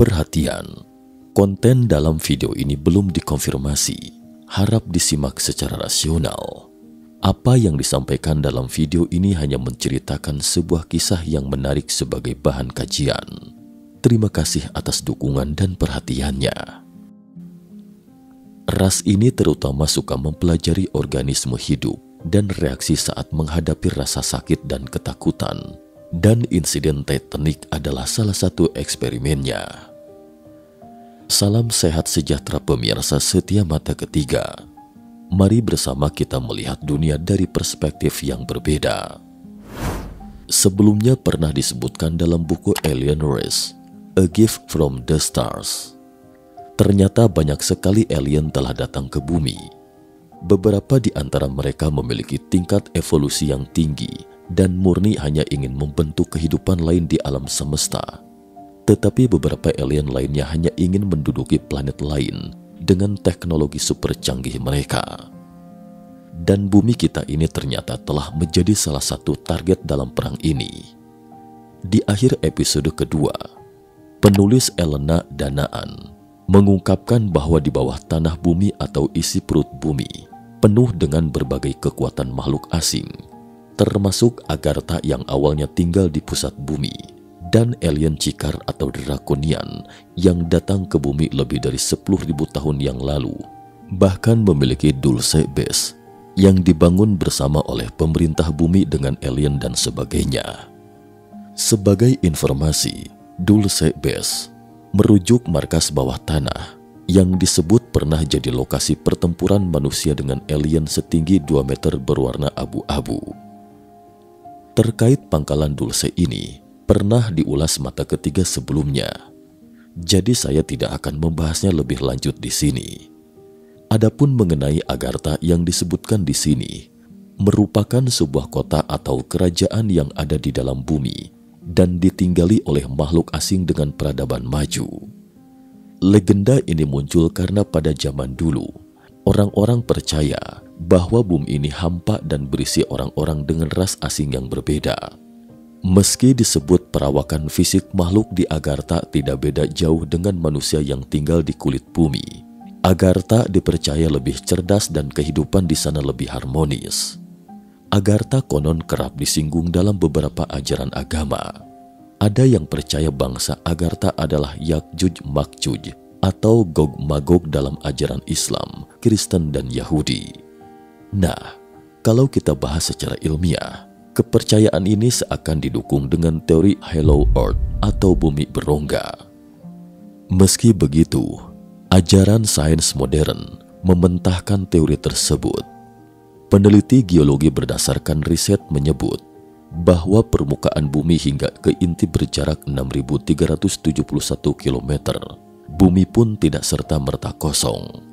Perhatian, konten dalam video ini belum dikonfirmasi, harap disimak secara rasional. Apa yang disampaikan dalam video ini hanya menceritakan sebuah kisah yang menarik sebagai bahan kajian. Terima kasih atas dukungan dan perhatiannya. Ras ini terutama suka mempelajari organisme hidup dan reaksi saat menghadapi rasa sakit dan ketakutan. Dan insiden Titanic adalah salah satu eksperimennya. Salam sehat sejahtera pemirsa setia mata ketiga. Mari bersama kita melihat dunia dari perspektif yang berbeda. Sebelumnya pernah disebutkan dalam buku Alien Race, A Gift from the Stars. Ternyata banyak sekali alien telah datang ke bumi. Beberapa di antara mereka memiliki tingkat evolusi yang tinggi dan murni hanya ingin membentuk kehidupan lain di alam semesta. Tetapi beberapa alien lainnya hanya ingin menduduki planet lain dengan teknologi super canggih mereka. Dan bumi kita ini ternyata telah menjadi salah satu target dalam perang ini. Di akhir episode kedua, penulis Elena Danaan mengungkapkan bahwa di bawah tanah bumi atau isi perut bumi penuh dengan berbagai kekuatan makhluk asing, termasuk Agartha yang awalnya tinggal di pusat bumi, dan alien Cikar atau Drakonian yang datang ke bumi lebih dari 10.000 tahun yang lalu, bahkan memiliki Dulce Base yang dibangun bersama oleh pemerintah bumi dengan alien dan sebagainya. Sebagai informasi, Dulce Base merujuk markas bawah tanah yang disebut pernah jadi lokasi pertempuran manusia dengan alien setinggi 2 meter berwarna abu-abu. Terkait pangkalan Dulce ini pernah diulas mata ketiga sebelumnya, jadi saya tidak akan membahasnya lebih lanjut di sini. Adapun mengenai Agartha yang disebutkan di sini, merupakan sebuah kota atau kerajaan yang ada di dalam bumi dan ditinggali oleh makhluk asing dengan peradaban maju. Legenda ini muncul karena pada zaman dulu, orang-orang percaya bahwa bumi ini hampa dan berisi orang-orang dengan ras asing yang berbeda. Meski disebut perawakan fisik makhluk di Agartha tidak beda jauh dengan manusia yang tinggal di kulit bumi, Agartha dipercaya lebih cerdas dan kehidupan di sana lebih harmonis. Agartha konon kerap disinggung dalam beberapa ajaran agama. Ada yang percaya bangsa Agartha adalah Yakjuj Makjuj atau Gog Magog dalam ajaran Islam, Kristen, dan Yahudi. Nah, kalau kita bahas secara ilmiah, kepercayaan ini seakan didukung dengan teori Hollow Earth atau bumi berongga. Meski begitu, ajaran sains modern mementahkan teori tersebut. Peneliti geologi berdasarkan riset menyebut bahwa permukaan bumi hingga ke inti berjarak 6.371 km. Bumi pun tidak serta-merta kosong.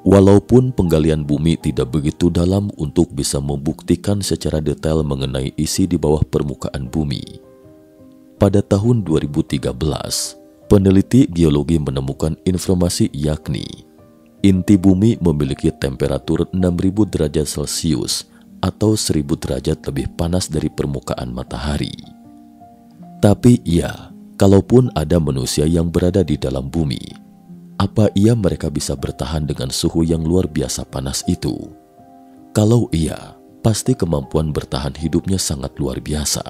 Walaupun penggalian bumi tidak begitu dalam untuk bisa membuktikan secara detail mengenai isi di bawah permukaan bumi. Pada tahun 2013, peneliti geologi menemukan informasi yakni inti bumi memiliki temperatur 6.000 derajat Celcius atau 1.000 derajat lebih panas dari permukaan matahari. Tapi iya, kalaupun ada manusia yang berada di dalam bumi, apa iya mereka bisa bertahan dengan suhu yang luar biasa panas itu? Kalau iya, pasti kemampuan bertahan hidupnya sangat luar biasa.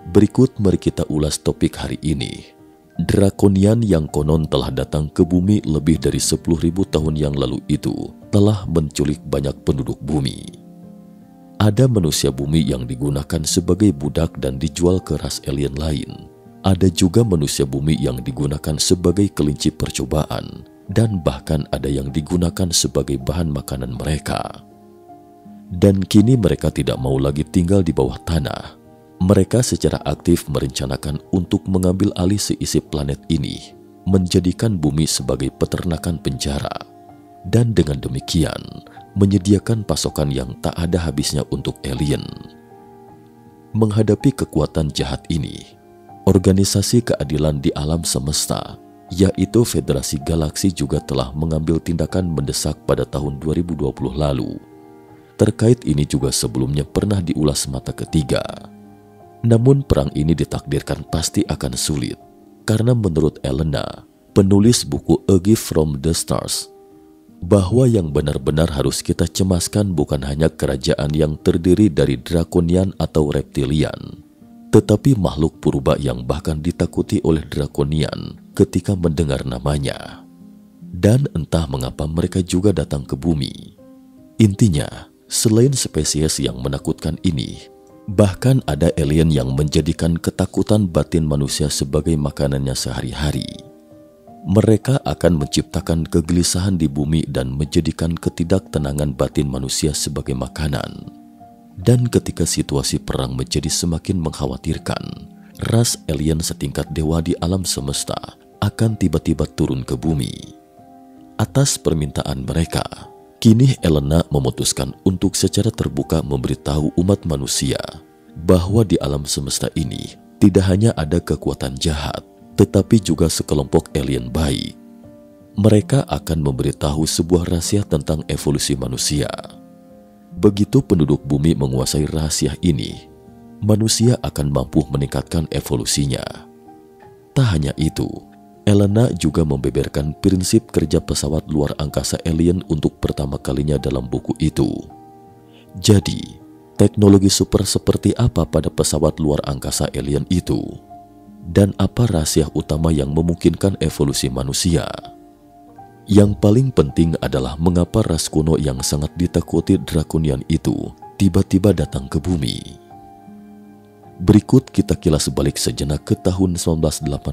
Berikut mari kita ulas topik hari ini. Drakonian yang konon telah datang ke bumi lebih dari 10.000 tahun yang lalu itu telah menculik banyak penduduk bumi. Ada manusia bumi yang digunakan sebagai budak dan dijual ke ras alien lain. Ada juga manusia bumi yang digunakan sebagai kelinci percobaan, dan bahkan ada yang digunakan sebagai bahan makanan mereka. Dan kini mereka tidak mau lagi tinggal di bawah tanah. Mereka secara aktif merencanakan untuk mengambil alih seisi planet ini, menjadikan bumi sebagai peternakan penjara, dan dengan demikian menyediakan pasokan yang tak ada habisnya untuk alien. Menghadapi kekuatan jahat ini, organisasi keadilan di alam semesta, yaitu Federasi Galaksi, juga telah mengambil tindakan mendesak pada tahun 2020 lalu. Terkait ini juga sebelumnya pernah diulas mata ketiga. Namun perang ini ditakdirkan pasti akan sulit, Karena menurut Elena, penulis buku A Gift from the Stars, bahwa yang benar-benar harus kita cemaskan bukan hanya kerajaan yang terdiri dari drakonian atau reptilian, tetapi makhluk purba yang bahkan ditakuti oleh drakonian ketika mendengar namanya. Dan entah mengapa mereka juga datang ke bumi. Intinya, selain spesies yang menakutkan ini, bahkan ada alien yang menjadikan ketakutan batin manusia sebagai makanannya sehari-hari. Mereka akan menciptakan kegelisahan di bumi dan menjadikan ketidaktenangan batin manusia sebagai makanan. Dan ketika situasi perang menjadi semakin mengkhawatirkan, ras alien setingkat dewa di alam semesta akan tiba-tiba turun ke bumi. Atas permintaan mereka, kini Elena memutuskan untuk secara terbuka memberitahu umat manusia bahwa di alam semesta ini tidak hanya ada kekuatan jahat, tetapi juga sekelompok alien baik. Mereka akan memberitahu sebuah rahasia tentang evolusi manusia. Begitu penduduk bumi menguasai rahasia ini, manusia akan mampu meningkatkan evolusinya. Tak hanya itu, Elena juga membeberkan prinsip kerja pesawat luar angkasa alien untuk pertama kalinya dalam buku itu. Jadi, teknologi super seperti apa pada pesawat luar angkasa alien itu? Dan apa rahasia utama yang memungkinkan evolusi manusia? Yang paling penting adalah mengapa ras kuno yang sangat ditakuti drakonian itu tiba-tiba datang ke bumi. Berikut kita kilas balik sejenak ke tahun 1989.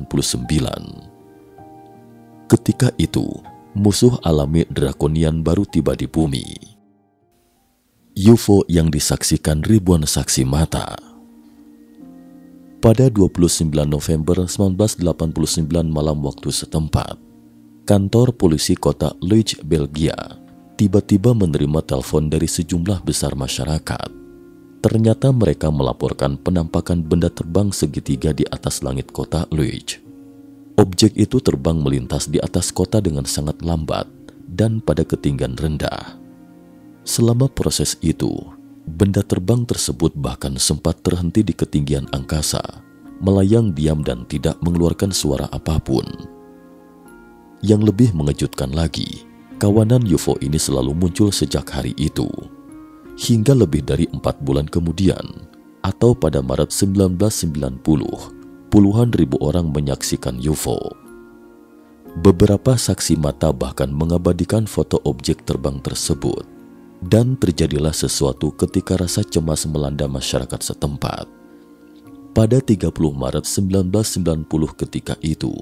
Ketika itu, musuh alami drakonian baru tiba di bumi. UFO yang disaksikan ribuan saksi mata. Pada 29 November 1989 malam waktu setempat, kantor polisi kota Liege, Belgia, tiba-tiba menerima telepon dari sejumlah besar masyarakat. Ternyata mereka melaporkan penampakan benda terbang segitiga di atas langit kota Liege. Objek itu terbang melintas di atas kota dengan sangat lambat dan pada ketinggian rendah. Selama proses itu, benda terbang tersebut bahkan sempat terhenti di ketinggian angkasa, melayang diam dan tidak mengeluarkan suara apapun. Yang lebih mengejutkan lagi, kawanan UFO ini selalu muncul sejak hari itu, hingga lebih dari 4 bulan kemudian, atau pada Maret 1990, puluhan ribu orang menyaksikan UFO. Beberapa saksi mata bahkan mengabadikan foto objek terbang tersebut, dan terjadilah sesuatu ketika rasa cemas melanda masyarakat setempat. Pada 30 Maret 1990 ketika itu,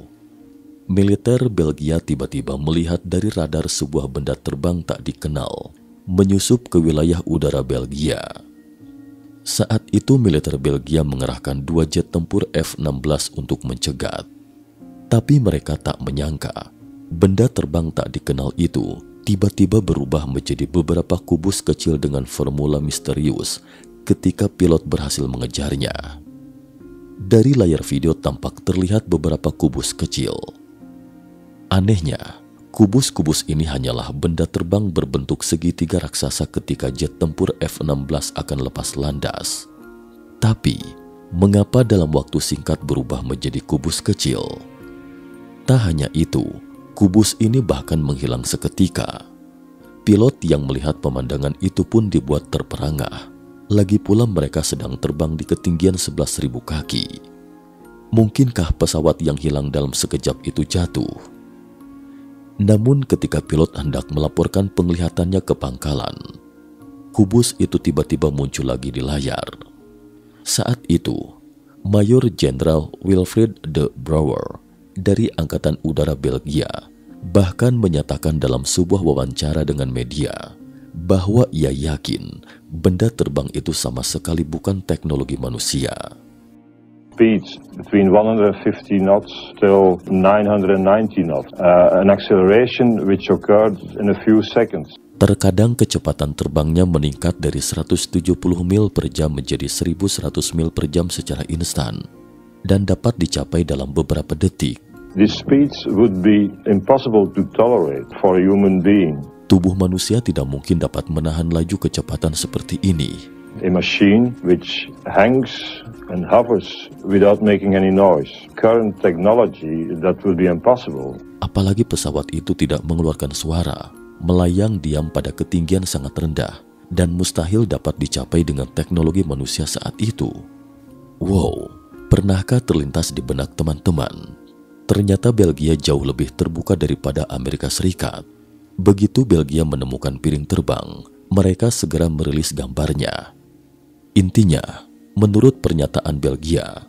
militer Belgia tiba-tiba melihat dari radar sebuah benda terbang tak dikenal menyusup ke wilayah udara Belgia. Saat itu militer Belgia mengerahkan 2 jet tempur F-16 untuk mencegat. Tapi mereka tak menyangka, benda terbang tak dikenal itu tiba-tiba berubah menjadi beberapa kubus kecil dengan formula misterius ketika pilot berhasil mengejarnya. Dari layar video tampak terlihat beberapa kubus kecil. Anehnya, kubus-kubus ini hanyalah benda terbang berbentuk segitiga raksasa ketika jet tempur F-16 akan lepas landas. Tapi, mengapa dalam waktu singkat berubah menjadi kubus kecil? Tak hanya itu, kubus ini bahkan menghilang seketika. Pilot yang melihat pemandangan itu pun dibuat terperangah. Lagi pula mereka sedang terbang di ketinggian 11.000 kaki. Mungkinkah pesawat yang hilang dalam sekejap itu jatuh? Namun ketika pilot hendak melaporkan penglihatannya ke pangkalan, kubus itu tiba-tiba muncul lagi di layar. Saat itu, Mayor Jenderal Wilfried de Brouwer dari Angkatan Udara Belgia bahkan menyatakan dalam sebuah wawancara dengan media bahwa ia yakin benda terbang itu sama sekali bukan teknologi manusia. Speeds between 150 knots till 990 knots, an acceleration which occurred in a few seconds. Terkadang kecepatan terbangnya meningkat dari 170 mil per jam menjadi 1100 mil per jam secara instan dan dapat dicapai dalam beberapa detik. These speeds would be impossible to tolerate for a human being. Tubuh manusia tidak mungkin dapat menahan laju kecepatan seperti ini. a machine which hangs and hovers without making any noise. Current technology, that will be impossible. Apalagi pesawat itu tidak mengeluarkan suara, melayang diam pada ketinggian sangat rendah, dan mustahil dapat dicapai dengan teknologi manusia saat itu. Wow, pernahkah terlintas di benak teman-teman? Ternyata Belgia jauh lebih terbuka daripada Amerika Serikat. Begitu Belgia menemukan piring terbang, mereka segera merilis gambarnya. Intinya, menurut pernyataan Belgia,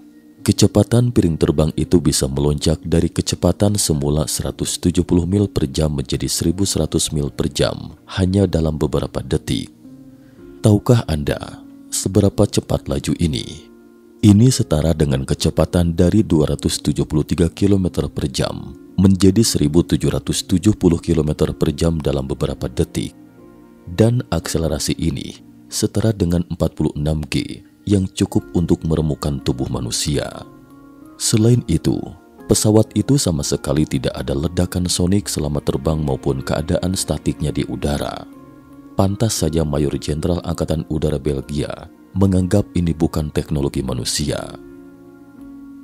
kecepatan piring terbang itu bisa melonjak dari kecepatan semula 170 mil per jam menjadi 1100 mil per jam hanya dalam beberapa detik. Tahukah Anda seberapa cepat laju ini? Ini setara dengan kecepatan dari 273 km per jam menjadi 1770 km per jam dalam beberapa detik. Dan akselerasi ini setara dengan 46 G yang cukup untuk meremukkan tubuh manusia. Selain itu, pesawat itu sama sekali tidak ada ledakan sonik selama terbang maupun keadaan statiknya di udara. Pantas saja Mayor Jenderal Angkatan Udara Belgia menganggap ini bukan teknologi manusia.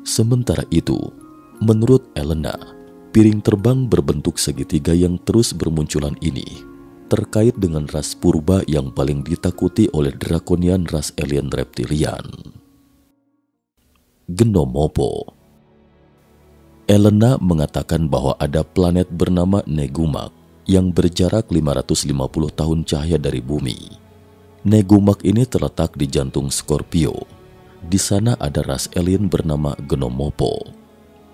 Sementara itu, menurut Elena, piring terbang berbentuk segitiga yang terus bermunculan ini terkait dengan ras purba yang paling ditakuti oleh drakonian ras alien reptilian, Gnomopo. Elena mengatakan bahwa ada planet bernama Negumak yang berjarak 550 tahun cahaya dari bumi. Negumak ini terletak di jantung Scorpio. Di sana ada ras alien bernama Gnomopo.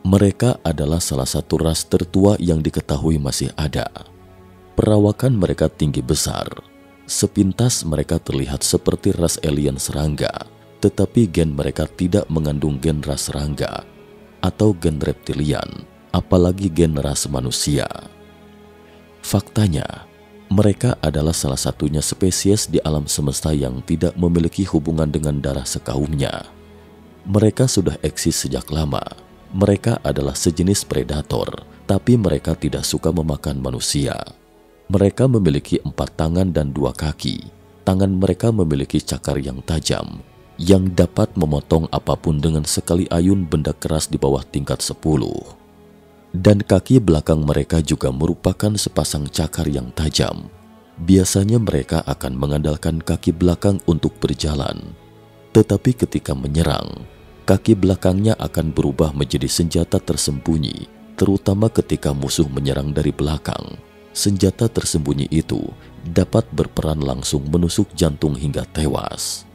Mereka adalah salah satu ras tertua yang diketahui masih ada. Perawakan mereka tinggi besar. Sepintas mereka terlihat seperti ras alien serangga, tetapi gen mereka tidak mengandung gen ras serangga atau gen reptilian, apalagi gen ras manusia. Faktanya, mereka adalah salah satunya spesies di alam semesta yang tidak memiliki hubungan dengan darah sekaumnya. Mereka sudah eksis sejak lama. Mereka adalah sejenis predator, tapi mereka tidak suka memakan manusia. Mereka memiliki 4 tangan dan 2 kaki. Tangan mereka memiliki cakar yang tajam, yang dapat memotong apapun dengan sekali ayun benda keras di bawah tingkat 10. Dan kaki belakang mereka juga merupakan sepasang cakar yang tajam. Biasanya mereka akan mengandalkan kaki belakang untuk berjalan. Tetapi ketika menyerang, kaki belakangnya akan berubah menjadi senjata tersembunyi, terutama ketika musuh menyerang dari belakang. Senjata tersembunyi itu dapat berperan langsung menusuk jantung hingga tewas.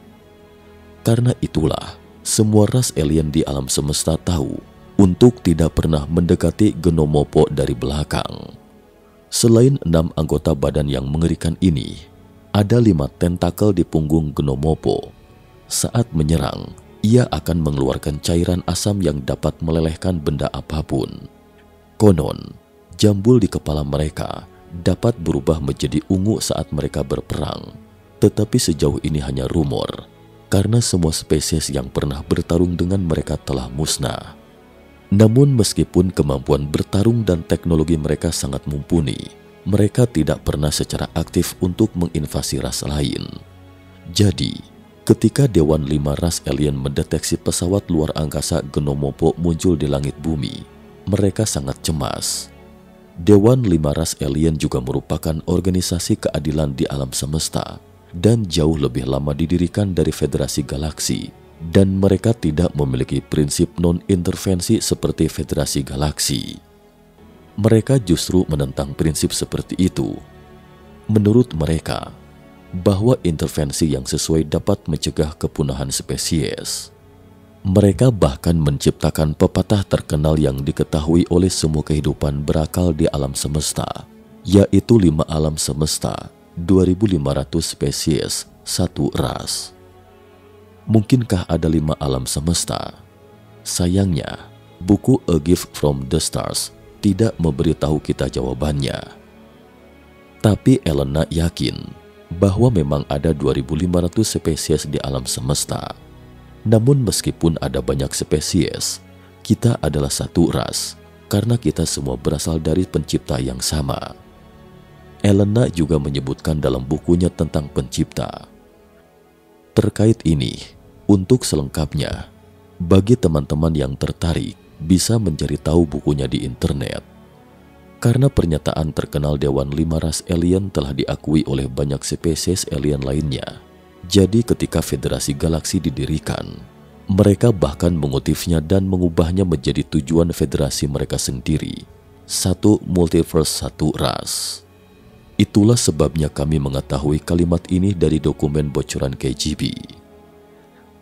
Karena itulah, semua ras alien di alam semesta tahu untuk tidak pernah mendekati Gnomopo dari belakang. Selain 6 anggota badan yang mengerikan ini, ada 5 tentakel di punggung Gnomopo. Saat menyerang, ia akan mengeluarkan cairan asam yang dapat melelehkan benda apapun. Konon, jambul di kepala mereka dapat berubah menjadi ungu saat mereka berperang. Tetapi sejauh ini hanya rumor, karena semua spesies yang pernah bertarung dengan mereka telah musnah. Namun meskipun kemampuan bertarung dan teknologi mereka sangat mumpuni, mereka tidak pernah secara aktif untuk menginvasi ras lain. Jadi, ketika Dewan 5 ras alien mendeteksi pesawat luar angkasa Gnomopo muncul di langit bumi, mereka sangat cemas. Dewan 5 ras alien juga merupakan organisasi keadilan di alam semesta dan jauh lebih lama didirikan dari Federasi Galaksi. Dan mereka tidak memiliki prinsip non-intervensi seperti Federasi Galaksi. Mereka justru menentang prinsip seperti itu. Menurut mereka, bahwa intervensi yang sesuai dapat mencegah kepunahan spesies. Mereka bahkan menciptakan pepatah terkenal yang diketahui oleh semua kehidupan berakal di alam semesta, yaitu 5 alam semesta, 2.500 spesies, 1 ras. Mungkinkah ada 5 alam semesta? Sayangnya, buku A Gift from the Stars tidak memberitahu kita jawabannya. Tapi Elena yakin bahwa memang ada 2.500 spesies di alam semesta. Namun meskipun ada banyak spesies, kita adalah satu ras karena kita semua berasal dari pencipta yang sama. Elena juga menyebutkan dalam bukunya tentang pencipta. Terkait ini, untuk selengkapnya, bagi teman-teman yang tertarik bisa mencari tahu bukunya di internet. Karena pernyataan terkenal Dewan 5 Ras Alien telah diakui oleh banyak spesies alien lainnya. Jadi ketika Federasi Galaksi didirikan, mereka bahkan mengutipnya dan mengubahnya menjadi tujuan federasi mereka sendiri. Satu multiverse, satu ras. Itulah sebabnya kami mengetahui kalimat ini dari dokumen bocoran KGB.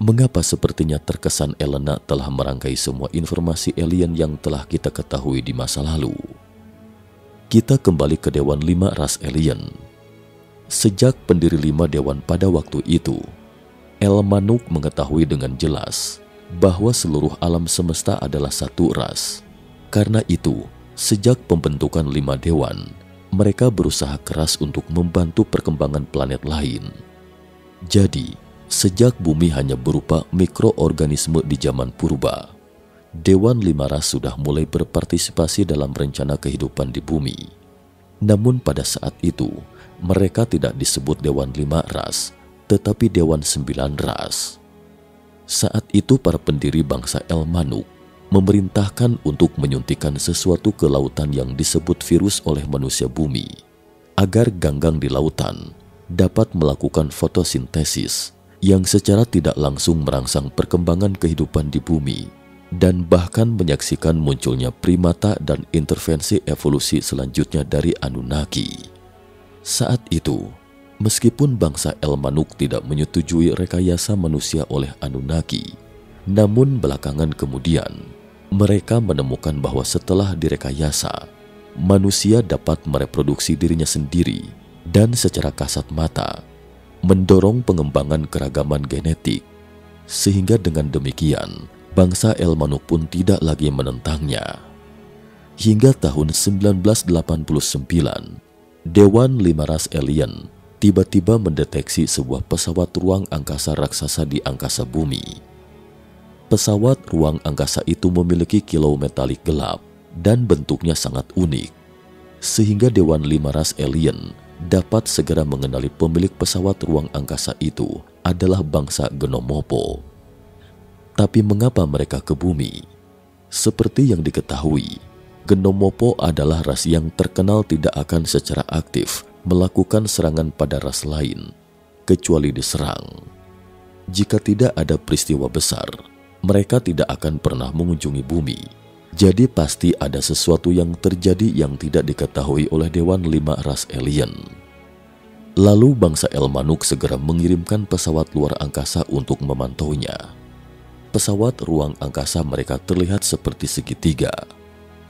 Mengapa sepertinya terkesan Elena telah merangkai semua informasi alien yang telah kita ketahui di masa lalu? Kita kembali ke Dewan 5 Ras Alien. Sejak pendiri 5 dewan pada waktu itu, El-Manuk mengetahui dengan jelas bahwa seluruh alam semesta adalah satu ras. Karena itu, sejak pembentukan 5 dewan, mereka berusaha keras untuk membantu perkembangan planet lain. Jadi, sejak bumi hanya berupa mikroorganisme di zaman purba, Dewan 5 Ras sudah mulai berpartisipasi dalam rencana kehidupan di bumi. Namun pada saat itu, mereka tidak disebut Dewan 5 Ras, tetapi Dewan 9 Ras. Saat itu para pendiri bangsa El-Manuk memerintahkan untuk menyuntikkan sesuatu ke lautan yang disebut virus oleh manusia bumi, agar ganggang di lautan dapat melakukan fotosintesis yang secara tidak langsung merangsang perkembangan kehidupan di bumi, dan bahkan menyaksikan munculnya primata dan intervensi evolusi selanjutnya dari Anunnaki. Saat itu, meskipun bangsa El-Manuk tidak menyetujui rekayasa manusia oleh Anunnaki, namun belakangan kemudian mereka menemukan bahwa setelah direkayasa, manusia dapat mereproduksi dirinya sendiri dan secara kasat mata mendorong pengembangan keragaman genetik, sehingga dengan demikian bangsa El-Manuk pun tidak lagi menentangnya. Hingga tahun 1989, Dewan 5 Ras Alien tiba-tiba mendeteksi sebuah pesawat ruang angkasa raksasa di angkasa bumi. Pesawat ruang angkasa itu memiliki kilau metalik gelap dan bentuknya sangat unik, sehingga Dewan 5 Ras Alien dapat segera mengenali pemilik pesawat ruang angkasa itu adalah bangsa Gnomopo. Tapi mengapa mereka ke bumi? Seperti yang diketahui, Gnomopo adalah ras yang terkenal tidak akan secara aktif melakukan serangan pada ras lain, kecuali diserang. Jika tidak ada peristiwa besar, mereka tidak akan pernah mengunjungi bumi. Jadi pasti ada sesuatu yang terjadi yang tidak diketahui oleh Dewan 5 Ras Alien. Lalu bangsa El-Manuk segera mengirimkan pesawat luar angkasa untuk memantaunya. Pesawat ruang angkasa mereka terlihat seperti segitiga.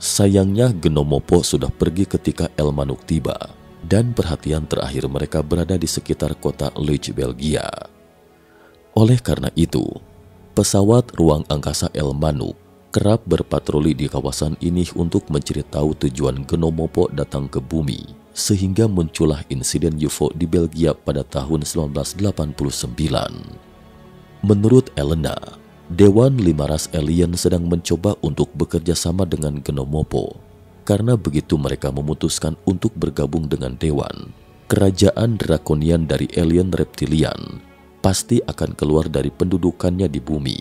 Sayangnya Gnomopo sudah pergi ketika El-Manuk tiba, dan perhatian terakhir mereka berada di sekitar kota Liege, Belgia. Oleh karena itu, pesawat ruang angkasa El-Manuk kerap berpatroli di kawasan ini untuk mencari tahu tujuan Gnomopo datang ke bumi, sehingga muncullah insiden UFO di Belgia pada tahun 1989. Menurut Elena, Dewan 5 Ras Alien sedang mencoba untuk bekerja sama dengan Gnomopo. Karena begitu mereka memutuskan untuk bergabung dengan Dewan, kerajaan drakonian dari alien reptilian pasti akan keluar dari pendudukannya di bumi.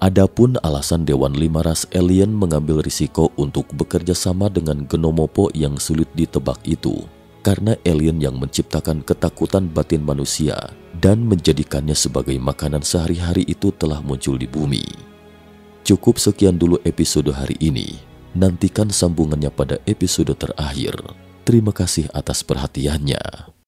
Adapun alasan Dewan 5 Ras Alien mengambil risiko untuk bekerja sama dengan Gnomopo yang sulit ditebak itu, karena alien yang menciptakan ketakutan batin manusia dan menjadikannya sebagai makanan sehari-hari itu telah muncul di bumi. Cukup sekian dulu episode hari ini. Nantikan sambungannya pada episode terakhir. Terima kasih atas perhatiannya.